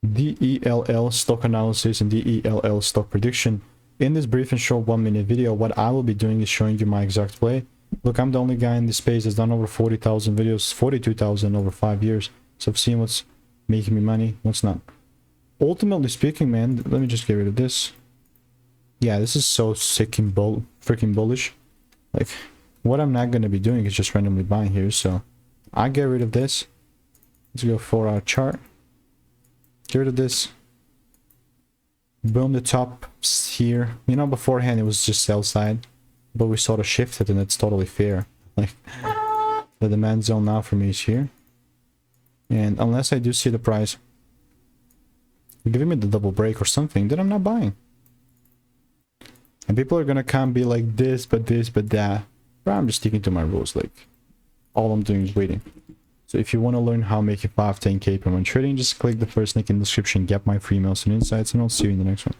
DELL Stock Analysis and DELL Stock Prediction. In this brief and short 1-minute video, what I will be doing is showing you my exact play. Look, I'm the only guy in this space that's done over 40,000 videos, 42,000 over 5 years. So I've seen what's making me money, what's not. Ultimately speaking, man, let me just get rid of this. Yeah, this is so sick and freaking bullish. Like, what I'm not going to be doing is just randomly buying here. So I get rid of this. Let's go 4-hour chart. Get rid of this. Boom, the top here. You know, beforehand it was just sell side, but we sort of shifted and it's totally fair. Like, the demand zone now for me is here. And unless I do see the price giving me the double break or something, then I'm not buying. And people are gonna come be like this, but that. But I'm just sticking to my rules. Like, all I'm doing is waiting. So if you want to learn how making 5-10K per month trading, just click the first link in the description, get my free emails and insights, and I'll see you in the next one.